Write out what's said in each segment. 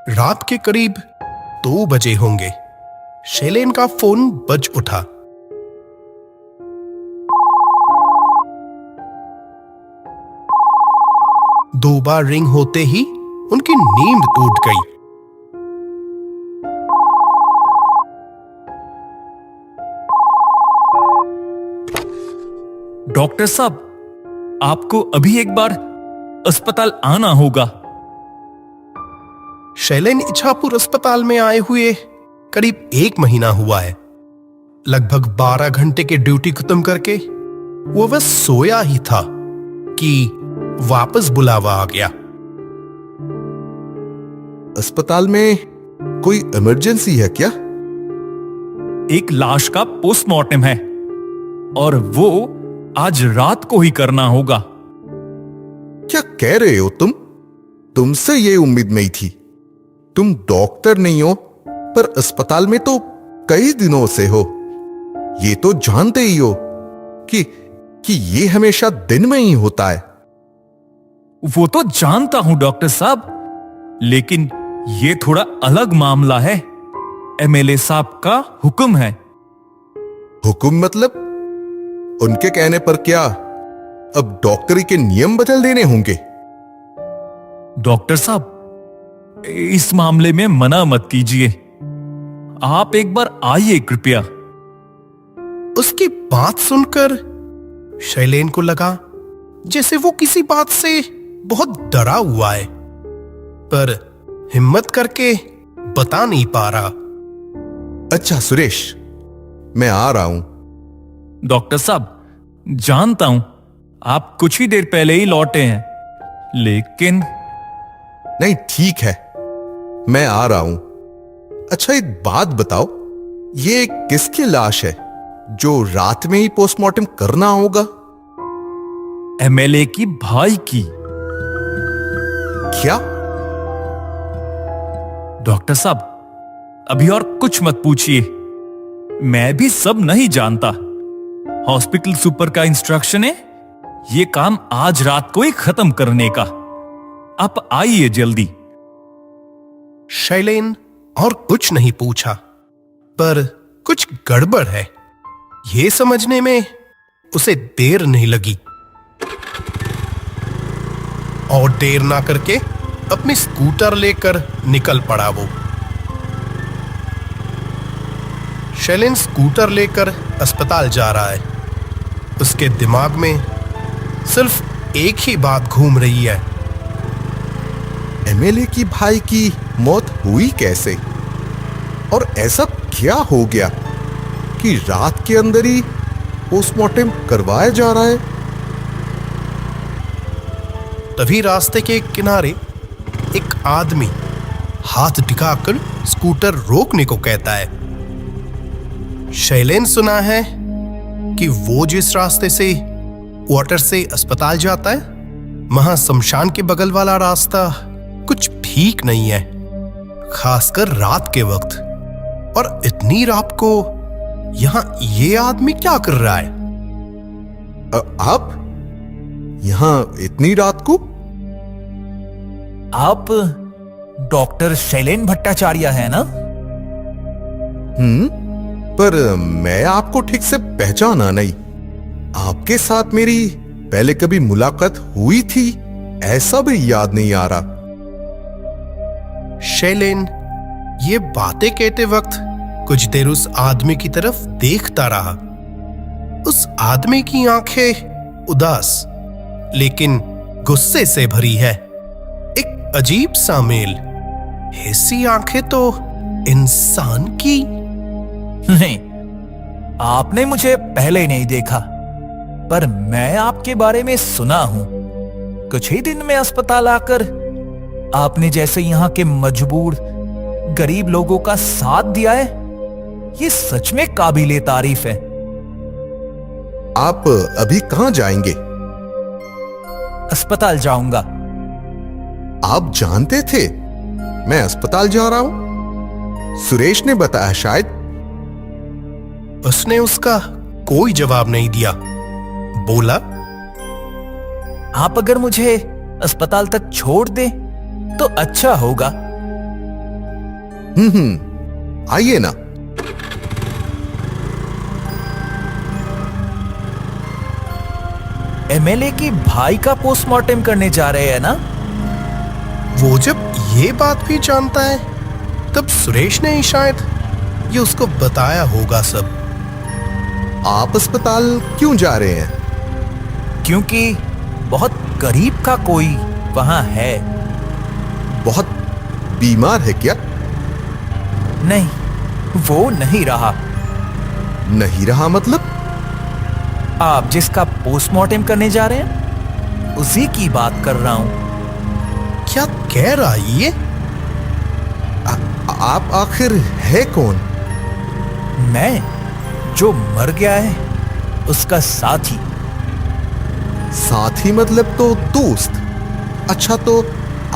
रात के करीब 2 बजे होंगे। शैलेन का फोन बज उठा। दो बार रिंग होते ही उनकी नींद टूट गई। डॉक्टर साहब, आपको अभी एक बार अस्पताल आना होगा। शैलेन इच्छापुर अस्पताल में आए हुए करीब 1 महीना हुआ है। लगभग 12 घंटे की ड्यूटी खत्म करके वो बस सोया ही था कि वापस बुलावा आ गया। अस्पताल में कोई इमरजेंसी है क्या? एक लाश का पोस्टमार्टम है और वो आज रात को ही करना होगा। क्या कह रहे हो तुम? तुमसे ये उम्मीद नहीं थी। तुम डॉक्टर नहीं हो, पर अस्पताल में तो कई दिनों से हो। ये तो जानते ही हो कि ये हमेशा दिन में ही होता है। वो तो जानता हूं डॉक्टर साहब, लेकिन ये थोड़ा अलग मामला है। एमएलए साहब का हुक्म है। हुक्म मतलब? उनके कहने पर क्या अब डॉक्टरी के नियम बदल देने होंगे? डॉक्टर साहब, इस मामले में मना मत कीजिए। आप एक बार आइए कृपया। उसकी बात सुनकर शैलेन को लगा जैसे वो किसी बात से बहुत डरा हुआ है, पर हिम्मत करके बता नहीं पा रहा। अच्छा सुरेश, मैं आ रहा हूं। डॉक्टर साहब, जानता हूं आप कुछ ही देर पहले ही लौटे हैं, लेकिन नहीं, ठीक है, मैं आ रहा हूं। अच्छा एक बात बताओ, ये किसकी लाश है जो रात में ही पोस्टमार्टम करना होगा? एमएलए की भाई की। क्या? डॉक्टर साहब, अभी और कुछ मत पूछिए। मैं भी सब नहीं जानता। हॉस्पिटल सुपर का इंस्ट्रक्शन है ये काम आज रात को ही खत्म करने का। आप आइए जल्दी। शैलेन और कुछ नहीं पूछा, पर कुछ गड़बड़ है ये समझने में उसे देर नहीं लगी और देर ना करके अपनी स्कूटर लेकर निकल पड़ा वो। शैलेन स्कूटर लेकर अस्पताल जा रहा है। उसके दिमाग में सिर्फ एक ही बात घूम रही है। एमएलए की भाई की मौत हुई कैसे? और ऐसा क्या हो गया कि रात के अंदर ही पोस्टमार्टम करवाया जा रहा है? तभी रास्ते के किनारे एक आदमी हाथ दिखाकर स्कूटर रोकने को कहता है। शैलेन सुना है कि वो जिस रास्ते से क्वार्टर से अस्पताल जाता है, वहां शमशान के बगल वाला रास्ता कुछ ठीक नहीं है, खासकर रात के वक्त। और इतनी रात को यहां ये आदमी क्या कर रहा है? आप यहां इतनी रात को? आप डॉक्टर शैलेन भट्टाचार्य है ना? पर मैं आपको ठीक से पहचाना नहीं। आपके साथ मेरी पहले कभी मुलाकात हुई थी ऐसा भी याद नहीं आ रहा। शैलेन ये बातें कहते वक्त कुछ देर उस आदमी की तरफ देखता रहा। उस आदमी की आंखें उदास लेकिन गुस्से से भरी है। एक अजीब सा मेल। ऐसी आंखें तो इंसान की। नहीं, आपने मुझे पहले नहीं देखा, पर मैं आपके बारे में सुना हूं। कुछ ही दिन में अस्पताल आकर आपने जैसे यहां के मजबूर गरीब लोगों का साथ दिया है, ये सच में काबिले तारीफ है। आप अभी कहां जाएंगे? अस्पताल जाऊंगा। आप जानते थे मैं अस्पताल जा रहा हूं? सुरेश ने बताया शायद। उसने उसका कोई जवाब नहीं दिया। बोला, आप अगर मुझे अस्पताल तक छोड़ दे तो अच्छा होगा। आइए ना। एमएलए की भाई का पोस्टमार्टम करने जा रहे हैं ना? वो जब ये बात भी जानता है तब सुरेश ने ही शायद ये उसको बताया होगा सब। आप अस्पताल क्यों जा रहे हैं? क्योंकि बहुत करीब का कोई वहां है। बहुत बीमार है क्या? नहीं, वो नहीं रहा। नहीं रहा मतलब? आप जिसका पोस्टमार्टम करने जा रहे हैं उसी की बात कर रहा हूं। क्या कह रहा है ये? आप आखिर है कौन? मैं जो मर गया है उसका साथी। साथी मतलब तो दोस्त। अच्छा, तो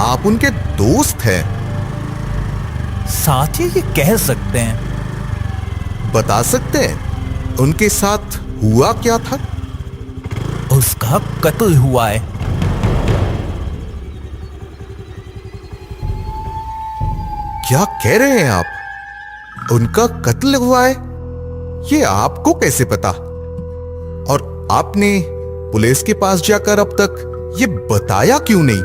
आप उनके दोस्त हैं? साथी ही कह सकते हैं। बता सकते हैं उनके साथ हुआ क्या था? उसका कत्ल हुआ है। क्या कह रहे हैं आप? उनका कत्ल हुआ है? ये आपको कैसे पता? और आपने पुलिस के पास जाकर अब तक ये बताया क्यों नहीं?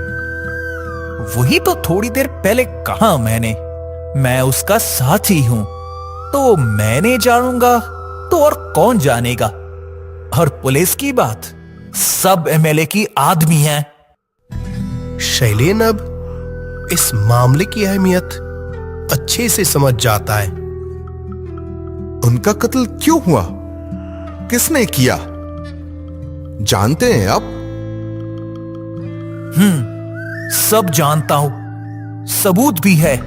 वही तो थोड़ी देर पहले कहा मैंने। मैं उसका साथी हूं, तो मैंने जानूंगा तो और कौन जानेगा। और पुलिस की बात, सब एमएलए की आदमी हैं। शैलेन अब इस मामले की अहमियत अच्छे से समझ जाता है। उनका कत्ल क्यों हुआ? किसने किया? जानते हैं आप? सब जानता हूं, सबूत भी है।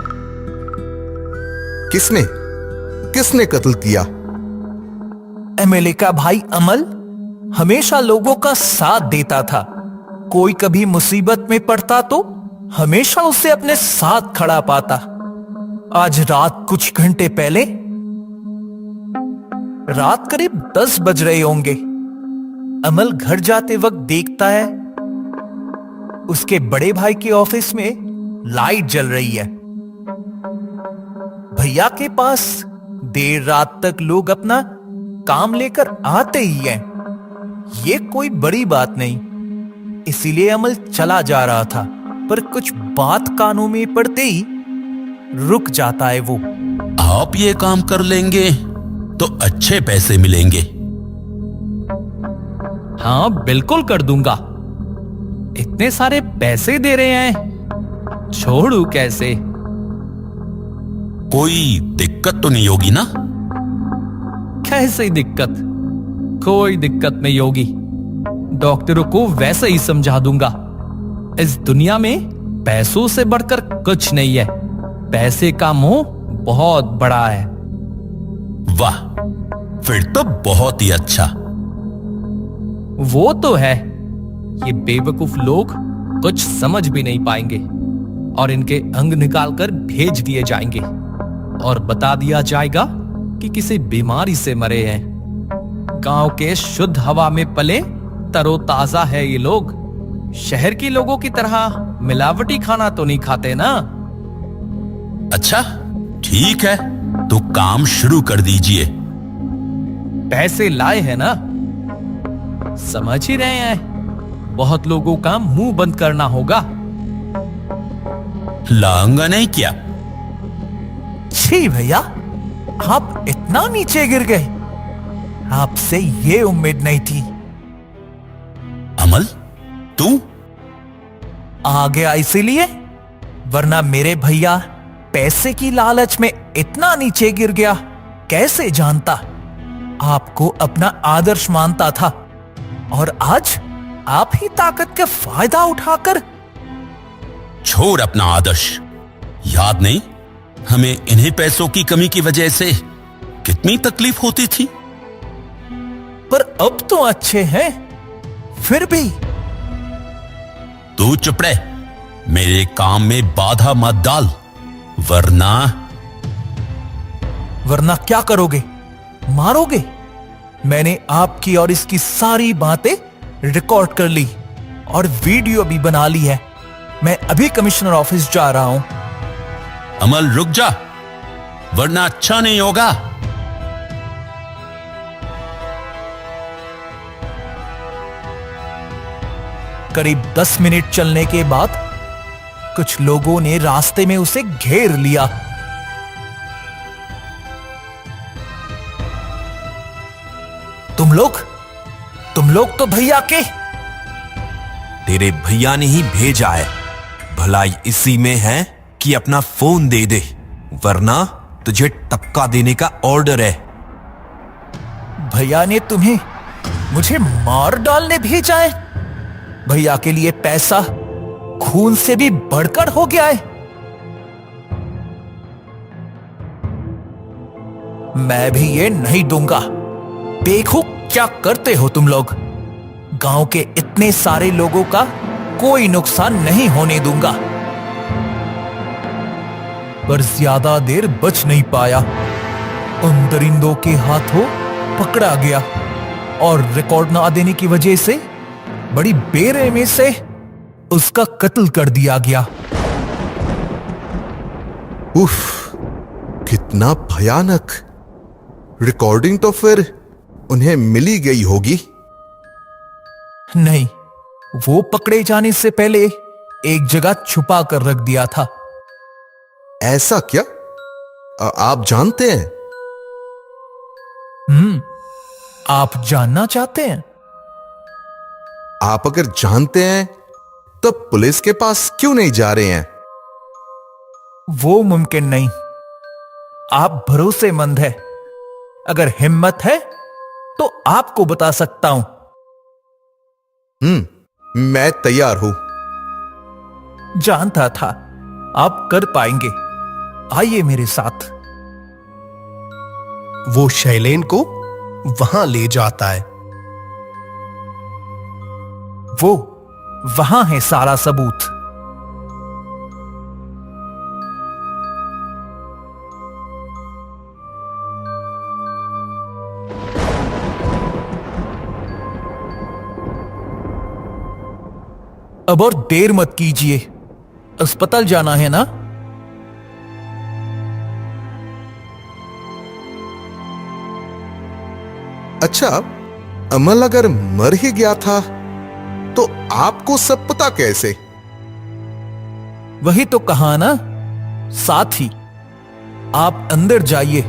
किसने किसने कत्ल किया? एमएलए का भाई अमल हमेशा लोगों का साथ देता था। कोई कभी मुसीबत में पड़ता तो हमेशा उसे अपने साथ खड़ा पाता। आज रात कुछ घंटे पहले, रात करीब 10 बज रहे होंगे, अमल घर जाते वक्त देखता है उसके बड़े भाई के ऑफिस में लाइट जल रही है। भैया के पास देर रात तक लोग अपना काम लेकर आते ही हैं। ये कोई बड़ी बात नहीं, इसीलिए अमल चला जा रहा था। पर कुछ बात कानों में पड़ते ही रुक जाता है वो। आप ये काम कर लेंगे तो अच्छे पैसे मिलेंगे। हाँ, बिल्कुल कर दूंगा। इतने सारे पैसे दे रहे हैं, छोड़ू कैसे? कोई दिक्कत तो नहीं होगी ना? कैसे दिक्कत? कोई दिक्कत नहीं होगी। डॉक्टरों को वैसे ही समझा दूंगा। इस दुनिया में पैसों से बढ़कर कुछ नहीं है। पैसे का मोह बहुत बड़ा है। वाह, फिर तो बहुत ही अच्छा। वो तो है। ये बेवकूफ लोग कुछ समझ भी नहीं पाएंगे और इनके अंग निकालकर भेज दिए जाएंगे और बता दिया जाएगा कि किसी बीमारी से मरे हैं। गांव के शुद्ध हवा में पले तरोताजा है ये लोग। शहर के लोगों की तरह मिलावटी खाना तो नहीं खाते ना। अच्छा, ठीक है, तो काम शुरू कर दीजिए। पैसे लाए हैं ना? समझ ही रहे हैं, बहुत लोगों का मुंह बंद करना होगा। लाऊंगा नहीं क्या? छी भैया, आप इतना नीचे गिर गए। आपसे ये उम्मीद नहीं थी। अमल, तू? आ गया इसीलिए, वरना मेरे भैया पैसे की लालच में इतना नीचे गिर गया कैसे जानता। आपको अपना आदर्श मानता था और आज आप ही ताकत का फायदा उठाकर। छोड़ अपना आदर्श। याद नहीं हमें इन्हीं पैसों की कमी की वजह से कितनी तकलीफ होती थी? पर अब तो अच्छे हैं। फिर भी तू चुप रह, मेरे काम में बाधा मत डाल, वरना क्या करोगे? मारोगे? मैंने आपकी और इसकी सारी बातें रिकॉर्ड कर ली और वीडियो भी बना ली है। मैं अभी कमिश्नर ऑफिस जा रहा हूं। अमल रुक जा, वरना अच्छा नहीं होगा। करीब 10 मिनट चलने के बाद कुछ लोगों ने रास्ते में उसे घेर लिया। तुम लोग तो भैया के। तेरे भैया ने ही भेजा है। भलाई इसी में है कि अपना फोन दे दे, वरना तुझे टपका देने का ऑर्डर है। भैया ने तुम्हें मुझे मार डालने भेजा है? भैया के लिए पैसा खून से भी बढ़कर हो गया है। मैं भी ये नहीं दूंगा। देखो क्या करते हो तुम लोग। गांव के इतने सारे लोगों का कोई नुकसान नहीं होने दूंगा। पर ज्यादा देर बच नहीं पाया। उन दरिंदों के हाथों पकड़ा गया और रिकॉर्ड ना देने की वजह से बड़ी बेरहमी से उसका कत्ल कर दिया गया। उफ, कितना भयानक। रिकॉर्डिंग तो फिर उन्हें मिली गई होगी। नहीं, वो पकड़े जाने से पहले एक जगह छुपा कर रख दिया था। ऐसा क्या? आप जानते हैं? आप जानना चाहते हैं? आप अगर जानते हैं तो पुलिस के पास क्यों नहीं जा रहे हैं? वो मुमकिन नहीं। आप भरोसेमंद है। अगर हिम्मत है तो आपको बता सकता हूं। मैं तैयार हूं। जानता था आप कर पाएंगे। आइए मेरे साथ। वो शैलेन को वहां ले जाता है। वो वहां है सारा सबूत। अब और देर मत कीजिए। अस्पताल जाना है ना? अच्छा, अमल अगर मर ही गया था तो आपको सब पता कैसे? वही तो कहा ना। साथ ही आप अंदर जाइए,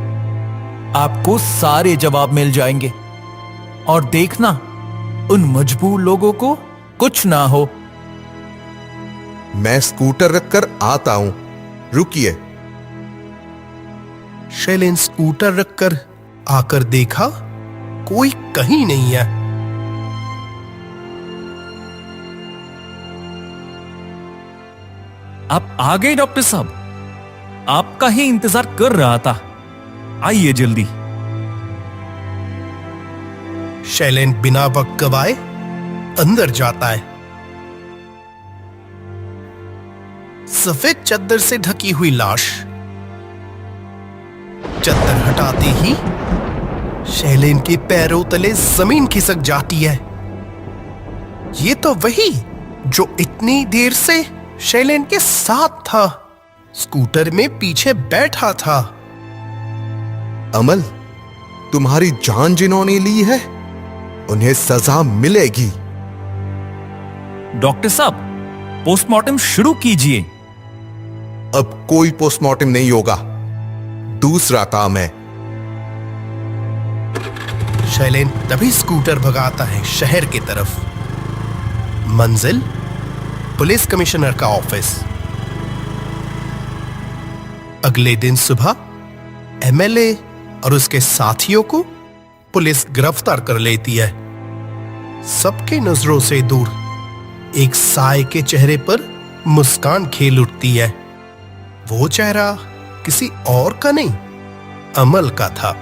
आपको सारे जवाब मिल जाएंगे। और देखना उन मजबूर लोगों को कुछ ना हो। मैं स्कूटर रखकर आता हूं, रुकिए। शैलेन स्कूटर रखकर आकर देखा कोई कहीं नहीं है। आप आ गए डॉक्टर साहब। आपका ही इंतजार कर रहा था। आइए जल्दी। शैलेन बिना वक्त गवाए अंदर जाता है। सफेद चद्दर से ढकी हुई लाश। चद्दर हटाते ही शैलेन के पैरों तले जमीन खिसक जाती है। ये तो वही जो इतनी देर से शैलेन के साथ था, स्कूटर में पीछे बैठा था। अमल, तुम्हारी जान जिन्होंने ली है उन्हें सजा मिलेगी। डॉक्टर साहब, पोस्टमार्टम शुरू कीजिए। अब कोई पोस्टमार्टम नहीं होगा, दूसरा काम है। शैलेन तभी स्कूटर भगाता है शहर की तरफ। मंजिल पुलिस कमिश्नर का ऑफिस। अगले दिन सुबह एमएलए और उसके साथियों को पुलिस गिरफ्तार कर लेती है। सबके नजरों से दूर एक साय के चेहरे पर मुस्कान खेल उठती है। वो चेहरा किसी और का नहीं, अमल का था।